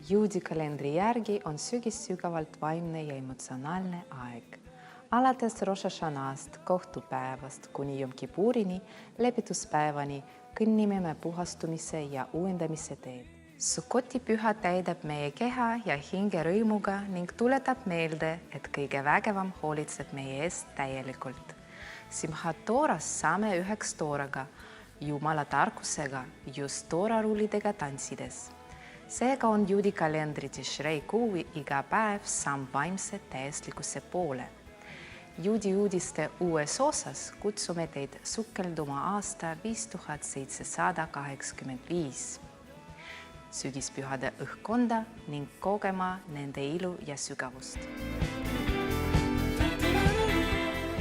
Juudi kalendri järgi on sügis sügavalt vaimne ja emotsionaalne aeg. Alates Rosh Hashanah'st, kohtupäevast kuni Jom Kippurini, lepituspäevani kõnnime me puhastumise ja uuendamise teed. Sukkoti püha täidab meie keha ja hinge rõõmuga ning tuletab meelde, et kõige vägevam hoolitseb meie eest täielikult. Simhat Tooras saame üheks tooraga, Jumala tarkusega, just toorarullidega tantsides. Seega on juudi kalendri Tishrei kuu iga päev samm vaimse täieslikkuse poole. Juudi uudiste uues osas kutsume teid sukelduma aasta 5785. Sügispühade õhkkonda ning kogema nende ilu ja sügavust.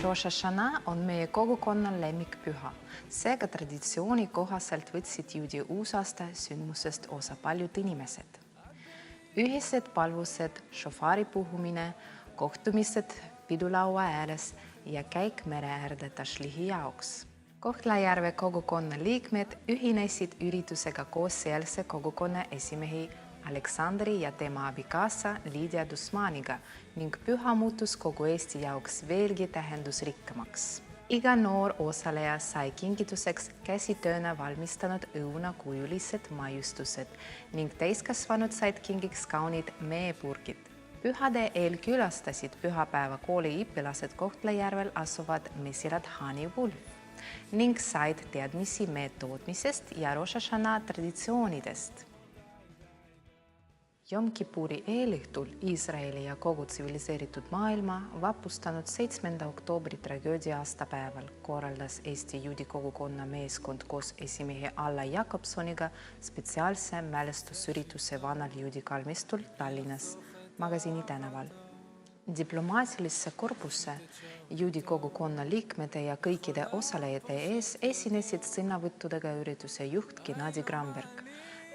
Rosh Hashanah on meie kogukonna lemmikpüha. Seega traditsiooni kohaselt võtsid juudi uusaasta sündmusest osa paljud inimesed. Ühised palvused, šofari puhumine, kohtumised pidulaua ääres ja käik mere äärde tašlihi jaoks. Kohtla-Järve kogukonna liikmed ühinesid üritusega koos sealse kogukonna esimehi Aleksandri ja tema abikaasa Liidia Dusmaniga ning püha muutus kogu Eesti jaoks veelgi tähendusrikkamaks. Iga noor osaleja sai kingituseks käsitööna valmistanud õunakujulised maiustused ning täiskasvanud said kingiks kaunid meepurgid. Pühade eel külastasid pühapäeva kooli õpilased Kohtla-Järvel asuvad Mesirat Hani Wulf ning said teadmisi mee tootmisest ja Rosh Hashanah traditsioonidest. Jom Kippuri eelõhtul Iisraeli ja kogu tsiviliseeritud maailma vapustanud 7. oktoobri tragöödia aastapäeval korraldas Eesti juudi kogukonna meeskond koos esimehe Alla Jakobsoniga spetsiaalse mälestusürituse vanal juudi kalmistul Tallinnas, Magasiini tänaval. Diplomaatilisse korpuse, juudi kogukonna liikmete ja kõikide osalejate ees esinesid sõnavõttudega ürituse juht Gennadi Gramberg,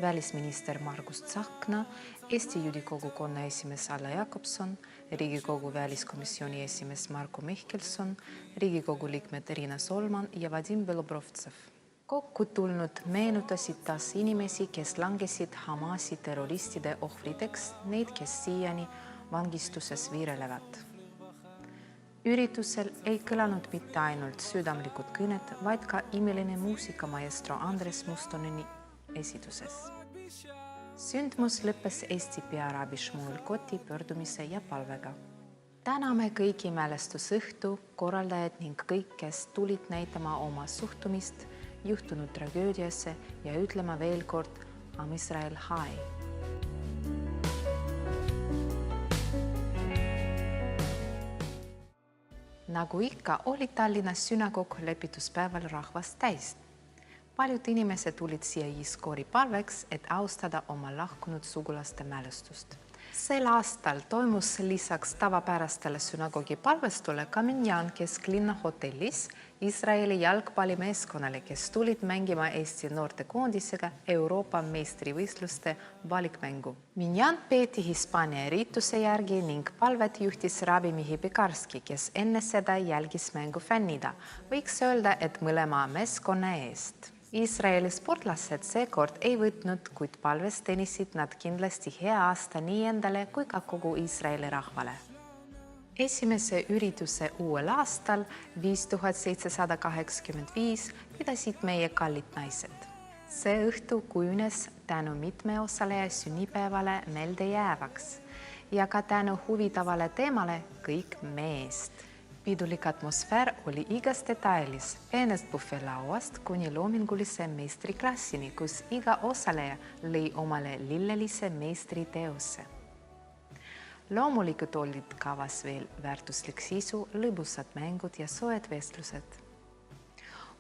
välisminister Margus Tsahkna, Eesti juudi kogukonna esimees Alla Jakobson, Riigikogu väliskomisjoni esimees Marko Mihkelson, Riigikogu liikmed Riina Solman ja Vadim Belobrovtsev. Kokku tulnud meenutasid taas inimesi, kes langesid Hamasi terroristide ohvriteks, neid, kes siiani vangistuses viirelevad. Üritusel ei kõlanud mitte ainult südamlikud kõned, vaid ka imeline muusikamaestro Andres Mustoneni esituses. Sündmus lõppes Eesti pearaabi Shmuel Koti pöördumise ja palvega. Täname kõiki mälestusõhtu, korraldajad ning kõik, kes tulid näitama oma suhtumist juhtunud tragöödiasse ja ütlema veel kord Am Israel Hai. Nagu ikka oli Tallinnas sünagoog lepituspäeval rahvast täis. Paljud inimesed tulid siia Jiskoori palveks, et austada oma lahkunud sugulaste mälestust. Sel aastal toimus lisaks tavapärastele sünagoogi palvestule ka minjan kesklinna hotellis Iisraeli jalgpallimeeskonnale, kes tulid mängima Eesti noortekoondisega Euroopa meistrivõistluste valikmängu. Minjan peeti Hispaania riituse järgi ning palvet juhtis Rabi Mihi Pekarski, kes enne seda jälgis mängu fännida. Võiks öelda, et mõlema meeskonna eest. Iisraeli sportlased seekord ei võtnud, kuid palves teenisid nad kindlasti hea aasta nii endale kui ka kogu Iisraeli rahvale. Esimese ürituse uuel aastal 5785 pidasid meie kallid naised. See õhtu kujunes tänu mitme osaleja sünnipäevale meelde jäävaks ja ka tänu huvitavale teemale kõik meest. Pidulik atmosfäär oli igas detailis, peenest buffelauast kuni loomingulise meistriklassini, kus iga osaleja lõi omale lillelise meistriteose. Loomulikult olid kavas veel väärtuslik sisu, lõbusad mängud ja soed vestlused.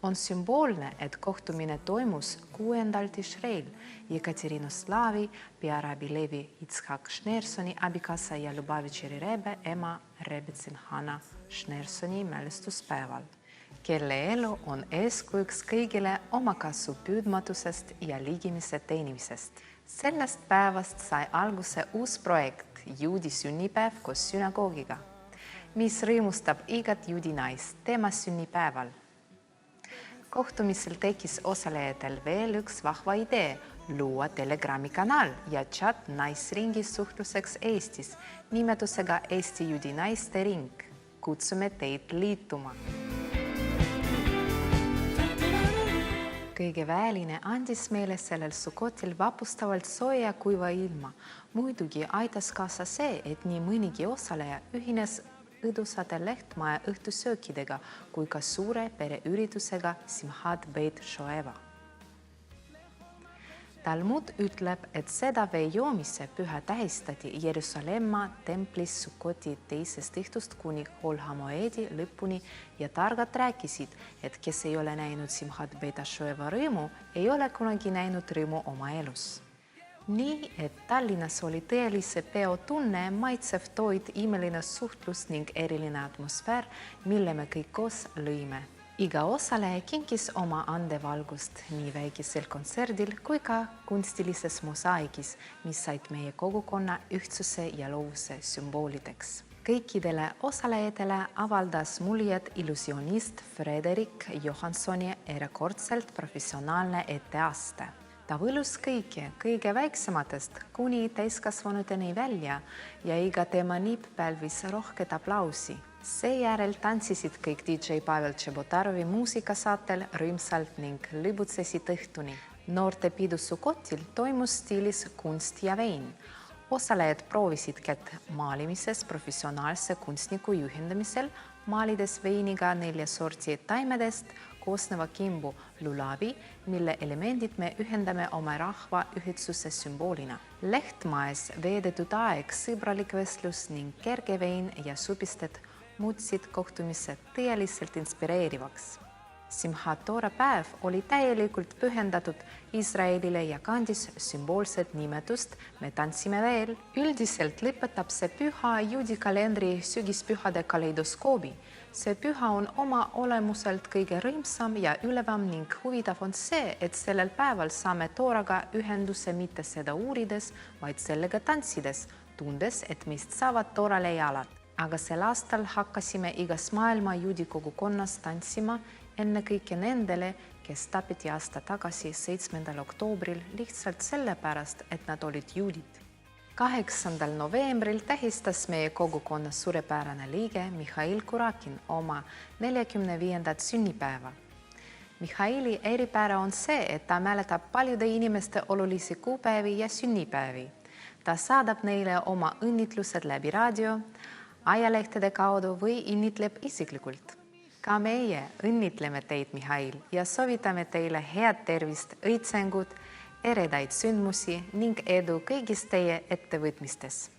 On sümboolne, et kohtumine toimus 6. Tishreil Jekaterinoslavi, pearaabi Levi Yitzhak Schneersoni abikaasa ja Lubavitšeri rebe ema Rebetsin Hanna Schneersoni mälestuspäeval, kelle elu on eeskujuks kõigile omakasu püüdmatusest ja ligimise teenimisest. Sellest päevast sai alguse uus projekt Juudi sünnipäev koos sünagoogiga, mis rõõmustab igat juudi naist tema sünnipäeval. Kohtumisel tekkis osalejatel veel üks vahva idee luua Telegrami kanal ja chat naisringi suhtluseks Eestis nimetusega Eesti Juudi Naiste Ring. Kutsume teid liituma. Kõige väeline andis meile sellel Sukotil vapustavalt sooja kuiva ilma. Muidugi aitas kaasa see, et nii mõnigi osaleja ühines õdusade Lehtmaja õhtusöökidega kui ka suure pereüritusega Simchat Beit Shoeva. Talmud ütleb, et seda vee joomise püha tähistati Jeruusalemma templis Sukoti teisest õhtust kuni Hol Hamoedi lõpuni ja targad rääkisid, et kes ei ole näinud Simchat Beit Shoeva rõõmu, ei ole kunagi näinud rõõmu oma elus. Nii, et Tallinnas oli tõelise peo tunne, maitsev toit, imeline suhtlus ning eriline atmosfäär, mille me kõik koos lõime. Iga osaleja kinkis oma andevalgust nii väikesel kontserdil kui ka kunstilises mosaikis, mis said meie kogukonna ühtsuse ja loovuse sümboolideks. Kõikidele osalejatele avaldas muljet illusionist Frederik Johanssoni erakordselt professionaalne etteaste. Ta võlus kõige väiksematest kuni täiskasvanuteni välja ja iga tema nipp pälvis rohket aplausi. Seejärel tantsisid kõik DJ Pavel Tšebotarovi muusikasaatel rõõmsalt ning lõbutsesid õhtuni. Noorte pidu Sukotil toimus stiilis kunst ja vein. Osalejad proovisid kätt maalimises professionaalse kunstniku juhendamisel, maalides veiniga 4 sorti taimedest koosneva kimbu lulavi, mille elemendid me ühendame oma rahva ühtsuse sümboolina. Lehtmaes veedetud aeg, sõbralik vestlus ning kerge vein ja supisted muutsid kohtumised tõeliselt inspireerivaks. Simchat Toora päev oli täielikult pühendatud Iisraelile ja kandis sümboolset nimetust Me tantsime veel. Üldiselt lõpetab see püha juudi kalendri sügispühade kaleidoskoobi. See püha on oma olemuselt kõige rõõmsam ja ülevam ning huvitav on see, et sellel päeval saame Tooraga ühenduse mitte seda uurides, vaid sellega tantsides, tundes, et meist saavad Toorale jalad. Aga sel aastal hakkasime igas maailma juudi kogukonnas tantsima ennekõike nendele, kes tapeti aasta tagasi 7. oktoobril lihtsalt sellepärast, et nad olid juudid. 8. novembril tähistas meie kogukonna suurepärane liige Mihhail Kurakin oma 45. sünnipäeva. Mihhaili eripära on see, et ta mäletab paljude inimeste olulisi kuupäevi ja sünnipäevi. Ta saadab neile oma õnnitlused läbi raadio, ajalehtede kaudu või õnnitleb isiklikult. Ka meie õnnitleme teid, Mihhail, ja soovitame teile head tervist, õitsengut, eredaid sündmusi ning edu kõigis teie ettevõtmistes.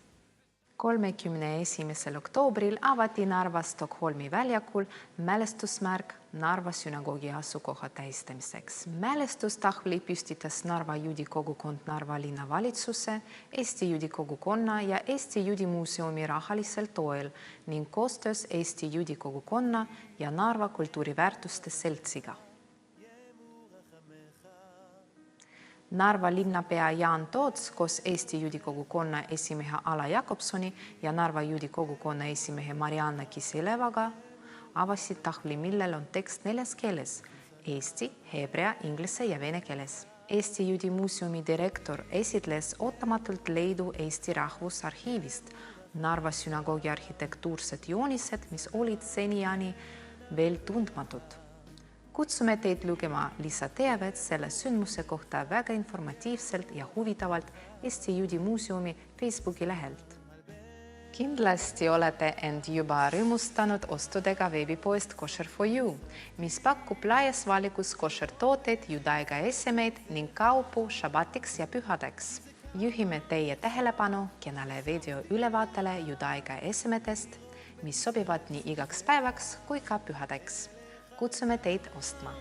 31. oktoobril avati Narva Stockholmi väljakul mälestusmärk Narva sünagoogi asukoha tähistamiseks. Mälestustahvli püstitas Narva juudi kogukond Narva linnavalitsuse, Eesti juudi kogukonna ja Eesti juudi muuseumi rahalisel toel ning koostöös Eesti juudi kogukonna ja Narva kultuuriväärtuste seltsiga. Narva linnapea Jaan Toots koos Eesti juudi kogukonna esimehe Ala Jakobsoni ja Narva juudi kogukonna esimehe Marianna Kisilevaga avasid tahvli, millel on tekst 4 keeles: eesti, heebrea, inglise ja vene keeles. Eesti juudi muuseumi direktor esitles ootamatult leidu Eesti Rahvusarhiivist Narva sünagoogi arhitektuursed joonised, mis olid seniajani veel tundmatud. Kutsume teid lugema lisateavet selle sündmuse kohta väga informatiivselt ja huvitavalt Eesti Juudi Muuseumi Facebooki lehelt. Kindlasti olete end juba rõõmustanud ostudega veebipoest Kosher for You, mis pakub laias valikus kosher-tooteid, judaiga esemeid ning kaupu šabatiks ja pühadeks. Juhime teie tähelepanu kenale videoülevaatele judaiga esemetest, mis sobivad nii igaks päevaks kui ka pühadeks. Kutsume teid ostma.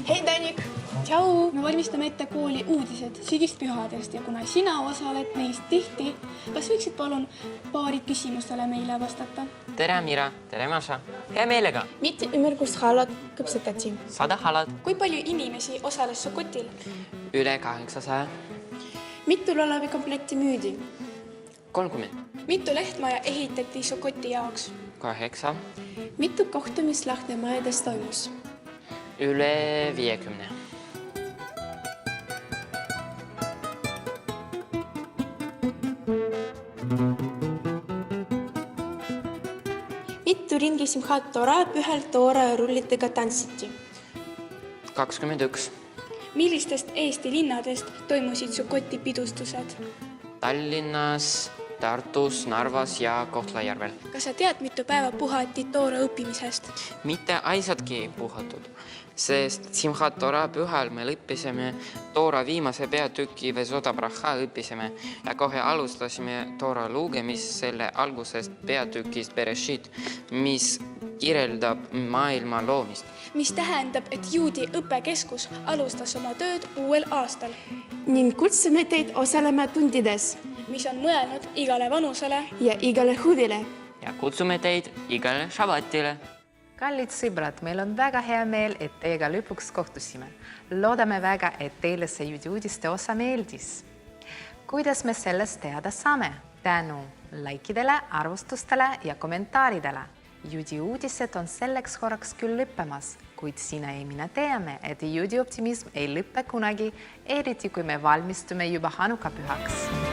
Hei Danik! Tšau! Me valmis valmistame ette kooli uudised sügispühadest ja kuna sina osaled neist tihti, kas võiksid palun paari küsimustele meile vastata? Tere Mira, tere Maša. Hea meelega. Mitu ümbergushalat küpsetati? 100 halat. Kui palju inimesi osales Sukotil? Üle 800. Mitu lalavikomplekti müüdi? 30. Mitu lehtmaja ehitati Sukoti jaoks? 8. Mitu kohtumist Lahtnemajades toimus? Üle 50. Mitu ringi Simchat Torah pühal Toora ja rullitega tantsiti? 21. Millistest Eesti linnadest toimusid Sukoti pidustused? Tallinnas, Tartus, Narvas ja Kohtla-Järvel. Kas sa tead, mitu päeva puhati Toora õppimisest? Mitte aisadki puhatud, sest Simchat Torah pühal me lõppisime Toora viimase peatüki Vesoda Braha õppisime ja kohe alustasime Toora lugemist selle algusest peatükist Bereshit, mis kirjeldab maailma loomist. Mis tähendab, et juudi õppekeskus alustas oma tööd uuel aastal, Ning kutsume teid osalema tundides mis on mõelnud igale vanusele ja igale huvile. Ja kutsume teid igale šabatile. Kallid sõbrad, meil on väga hea meel, et teiega lõpuks kohtusime. Loodame väga, et teile see juudi uudiste osa meeldis. Kuidas me sellest teada saame? Tänu laikidele, arvustustele ja kommentaaridele. Juudi uudised on selleks korraks küll lõppemas, kuid sina ja mina teame, et juudi optimism ei lõppe kunagi, eriti kui me valmistume juba Hanuka pühaks.